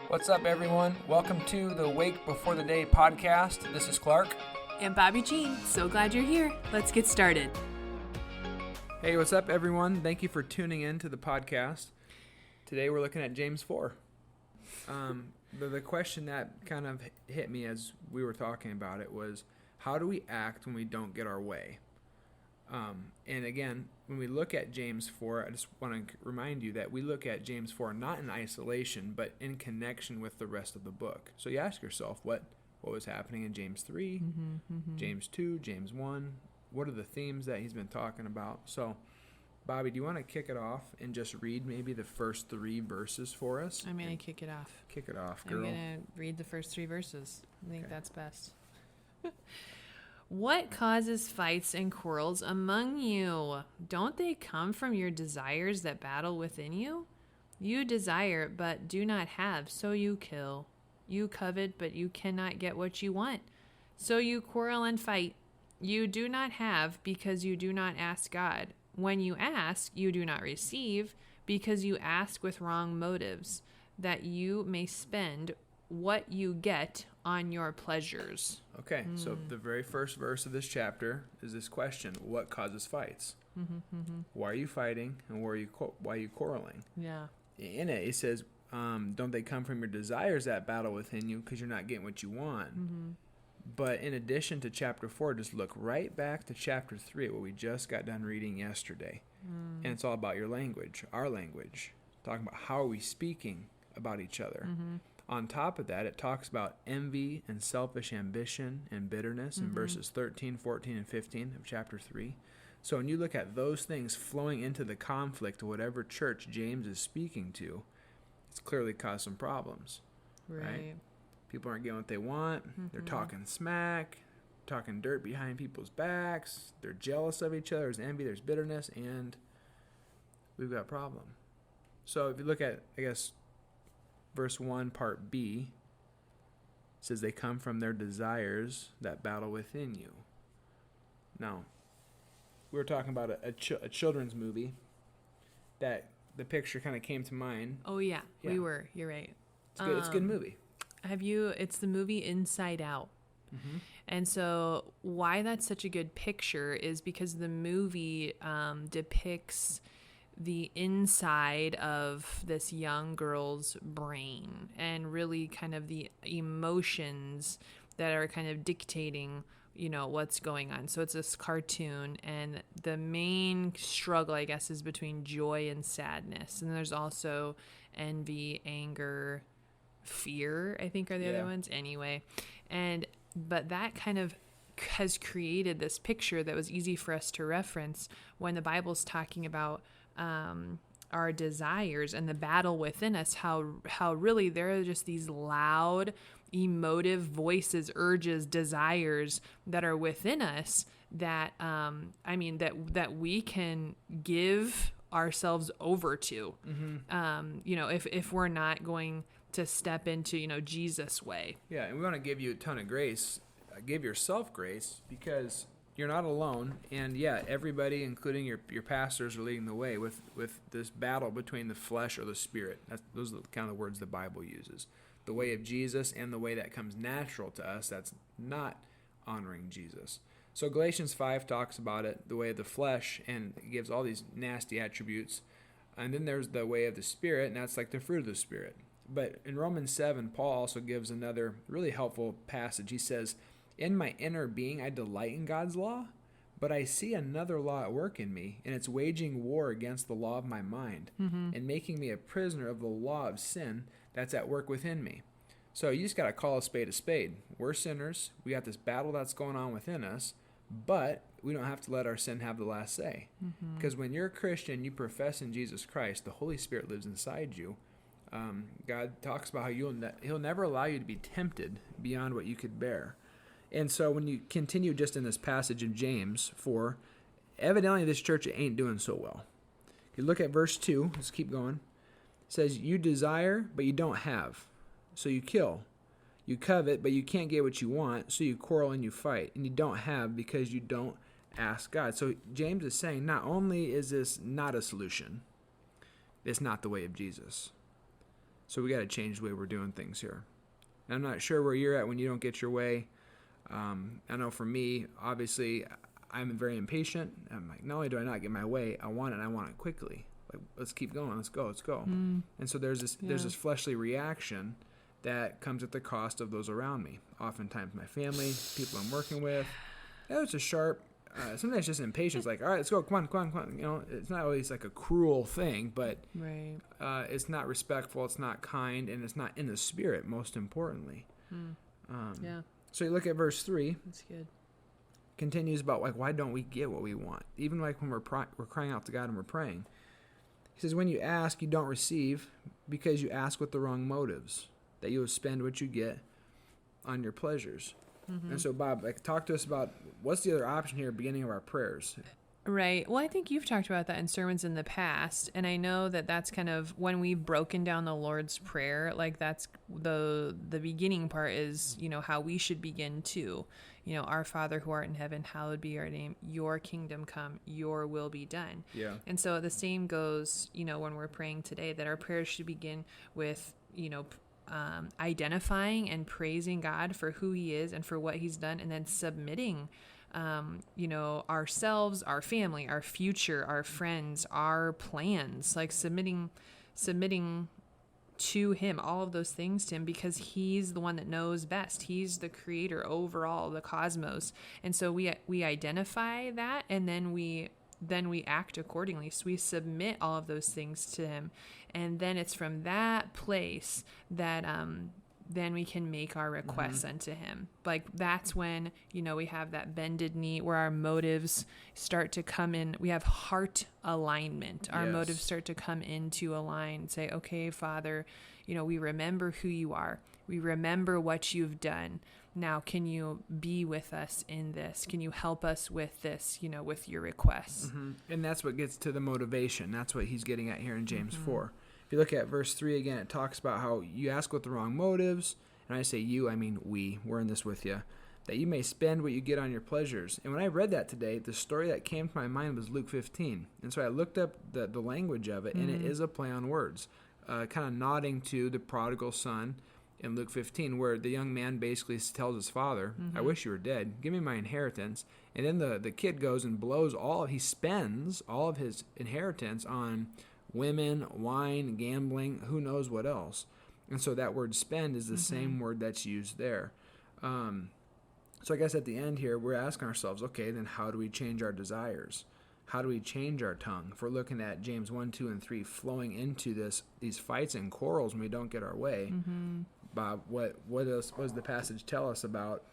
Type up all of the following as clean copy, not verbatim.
What's up, everyone? Welcome to the Wake Before the Day podcast. This is Clark. And Bobby Jean. So glad you're here. Let's get started. Hey, what's up, everyone? Thank you for tuning in to the podcast. Today we're looking at James 4. The question that kind of hit me as we were talking about it was, how do we act when we don't get our way? And again, when we look at James 4, I just want to remind you that we look at James 4 not in isolation, but in connection with the rest of the book. So you ask yourself, what was happening in James 3, James 2, James 1? What are the themes that he's been talking about? So, Bobby, do you want to kick it off and just read maybe the first 3 verses for us? I'm going to kick it off. Kick it off, girl. I'm going to read the first 3 verses. I think that's best. What causes fights and quarrels among you? Don't they come from your desires that battle within you? You desire, but do not have, so you kill. You covet, but you cannot get what you want, so you quarrel and fight. You do not have, because you do not ask God. When you ask, you do not receive, because you ask with wrong motives, that you may spend what you get on your pleasures. Okay, so the very first verse of this chapter is this question: what causes fights? Why are you fighting, and why are you quarreling? Yeah. In it says, don't they come from your desires that battle within you because you're not getting what you want? But in addition to chapter 4, just look right back to chapter 3, what we just got done reading yesterday. And it's all about your language, our language, talking about how are we speaking about each other. On top of that, it talks about envy and selfish ambition and bitterness in verses 13, 14, and 15 of chapter 3. So when you look at those things flowing into the conflict of whatever church James is speaking to, it's clearly caused some problems. Right? People aren't getting what they want. They're talking smack, talking dirt behind people's backs. They're jealous of each other. There's envy, there's bitterness, and we've got a problem. So if you look at, I guess, verse 1, part B, it says they come from their desires that battle within you. Now, we were talking about a children's movie that the picture kind of came to mind. Oh, yeah, we were. You're right. It's good. It's a good movie. It's the movie Inside Out. And so why that's such a good picture is because the movie depicts the inside of this young girl's brain and really kind of the emotions that are kind of dictating, what's going on. So it's this cartoon, and the main struggle, I guess, is between joy and sadness. And there's also envy, anger, fear, I think, are the other ones. Anyway, but that kind of has created this picture that was easy for us to reference when the Bible's talking about our desires and the battle within us, how really there are just these loud, emotive voices, urges, desires that are within us that, that we can give ourselves over to, if we're not going to step into, Jesus' way. Yeah, and we want to give you a ton of grace. Give yourself grace, because you're not alone, and everybody, including your pastors, are leading the way with this battle between the flesh or the spirit. Those are the kind of words the Bible uses. The way of Jesus and the way that comes natural to us, that's not honoring Jesus. So Galatians 5 talks about it, the way of the flesh, and it gives all these nasty attributes. And then there's the way of the Spirit, and that's like the fruit of the Spirit. But in Romans 7, Paul also gives another really helpful passage. He says, in my inner being, I delight in God's law, but I see another law at work in me, and it's waging war against the law of my mind and making me a prisoner of the law of sin that's at work within me. So you just got to call a spade a spade. We're sinners. We got this battle that's going on within us, but we don't have to let our sin have the last say. Because when you're a Christian, you profess in Jesus Christ, the Holy Spirit lives inside you. God talks about how He'll never allow you to be tempted beyond what you could bear. And so when you continue just in this passage in James 4, evidently this church ain't doing so well. You look at verse 2, let's keep going. It says, you desire, but you don't have, so you kill. You covet, but you can't get what you want, so you quarrel and you fight. And you don't have because you don't ask God. So James is saying not only is this not a solution, it's not the way of Jesus. So we got to change the way we're doing things here. And I'm not sure where you're at when you don't get your way. I know for me, obviously, I'm very impatient. I'm like, not only do I not get my way, I want it, and I want it quickly. Like, let's keep going, let's go. And so there's this fleshly reaction that comes at the cost of those around me. Oftentimes my family, people I'm working with. It's a sharp, sometimes just impatience, like, all right, let's go, come on. You know, it's not always like a cruel thing, but Right. It's not respectful, it's not kind, and it's not in the spirit, most importantly. Yeah, So you look at verse 3, that's good. continues about, like, why don't we get what we want? Even like when we're crying out to God and we're praying. He says, when you ask, you don't receive because you ask with the wrong motives, that you will spend what you get on your pleasures. And so, Bob, like, talk to us about what's the other option here at the beginning of our prayers. Right. Well, I think you've talked about that in sermons in the past, and I know that that's kind of when we've broken down the Lord's Prayer. Like, that's the beginning part is, you know, how we should begin too. You know, our Father who art in heaven, hallowed be your name. Your kingdom come. Your will be done. Yeah. And so the same goes, you know, when we're praying today, that our prayers should begin with, you know, identifying and praising God for who He is and for what He's done, and then submitting, you know, ourselves, our family, our future, our friends, our plans, like submitting to Him, all of those things to Him, because He's the one that knows best. He's the creator over all the cosmos. And so we identify that, and then we act accordingly. So we submit all of those things to Him. And then it's from that place that then we can make our requests unto Him. Like, that's when, you know, we have that bended knee where our motives start to come in. We have heart alignment. Our Yes. motives start to come into a line and say, okay, Father, you know, we remember who You are. We remember what You've done. Now, can You be with us in this? Can You help us with this, you know, with Your requests? And that's what gets to the motivation. That's what he's getting at here in James 4. If you look at verse 3 again, it talks about how you ask with the wrong motives. And I say you, I mean we. We're in this with you. That you may spend what you get on your pleasures. And when I read that today, the story that came to my mind was Luke 15. And so I looked up the language of it, and it is a play on words, kind of nodding to the prodigal son in Luke 15, where the young man basically tells his father, I wish you were dead. Give me my inheritance. And then the kid goes and he spends all of his inheritance on women, wine, gambling, who knows what else. And so that word spend is the same word that's used there. So I guess at the end here, we're asking ourselves, okay, then how do we change our desires? How do we change our tongue? If we're looking at James 1, 2, and 3 flowing into these fights and quarrels when we don't get our way, Bob, what else? What does the passage tell us about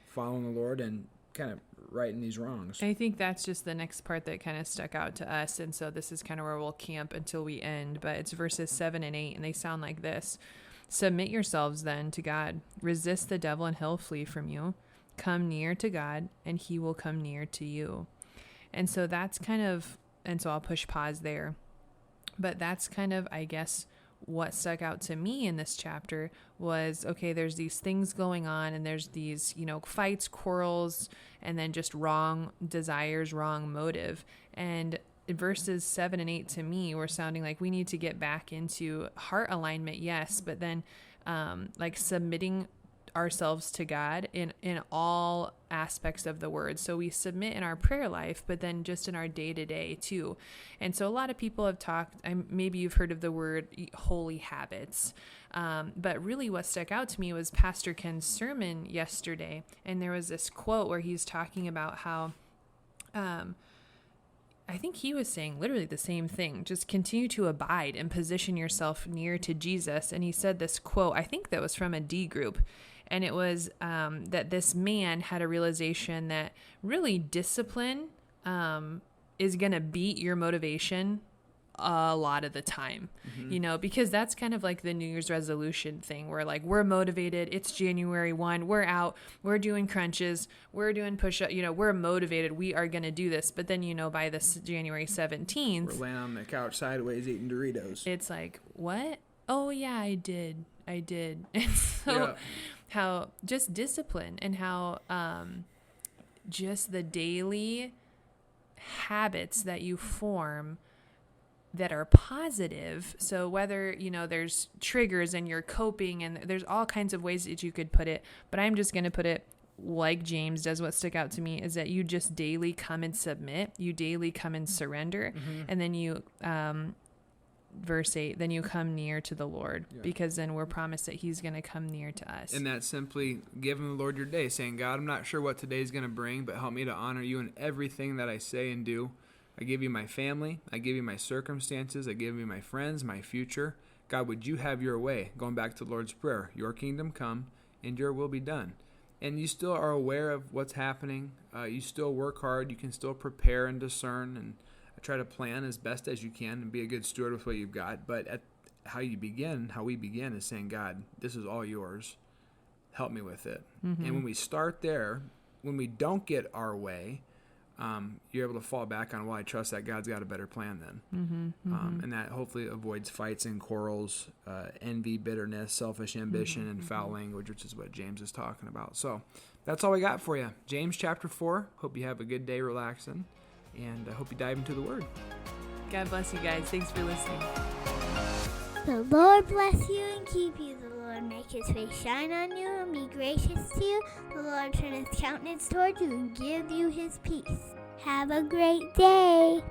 following the Lord and kind of righting these wrongs? I think that's just the next part that kind of stuck out to us. And so this is kind of where we'll camp until we end. But it's verses 7 and 8, and they sound like this. Submit yourselves then to God. Resist the devil, and he'll flee from you. Come near to God, and He will come near to you. And so that's kind of, and so I'll push pause there. But that's kind of, I guess, what stuck out to me in this chapter was, okay, there's these things going on, and there's these, you know, fights, quarrels, and then just wrong desires, wrong motive. And verses 7 and 8 to me were sounding like we need to get back into heart alignment, yes, but then like submitting ourselves to God in all aspects of the word. So we submit in our prayer life, but then just in our day-to-day too. And so a lot of people have talked, maybe you've heard of the word holy habits, but really what stuck out to me was Pastor Ken's sermon yesterday. And there was this quote where he's talking about how I think he was saying literally the same thing. Just continue to abide and position yourself near to Jesus. And he said this quote, I think that was from a D group. And it was that this man had a realization that really discipline is going to beat your motivation a lot of the time, you know, because that's kind of like the New Year's resolution thing where like we're motivated. It's January 1. We're out. We're doing crunches. We're doing push-up. You know, we're motivated. We are going to do this. But then, you know, by this January 17th, we're laying on the couch sideways eating Doritos. It's like, what? Oh, yeah, I did. And so how just discipline and how just the daily habits that you form that are positive. So whether, there's triggers and you're coping, and there's all kinds of ways that you could put it, but I'm just going to put it like James does. What stuck out to me is that you just daily come and submit, you daily come and surrender, and then you, verse 8, then you come near to the Lord, because then we're promised that he's going to come near to us. And that's simply giving the Lord your day, saying, God, I'm not sure what today's going to bring, but help me to honor you in everything that I say and do. I give you my family. I give you my circumstances. I give you my friends, my future. God, would you have your way? Going back to the Lord's Prayer, your kingdom come and your will be done. And you still are aware of what's happening. You still work hard. You can still prepare and discern and try to plan as best as you can and be a good steward with what you've got. But how we begin is saying, God, this is all yours. Help me with it. And when we start there, when we don't get our way, you're able to fall back on, well, I trust that God's got a better plan then. And that hopefully avoids fights and quarrels, envy, bitterness, selfish ambition, and foul language, which is what James is talking about. So that's all we got for you. James chapter 4. Hope you have a good day relaxing, and I hope you dive into the Word. God bless you guys. Thanks for listening. The Lord bless you and keep you. The Lord make his face shine on you and be gracious to you. The Lord turn his countenance toward you and give you his peace. Have a great day.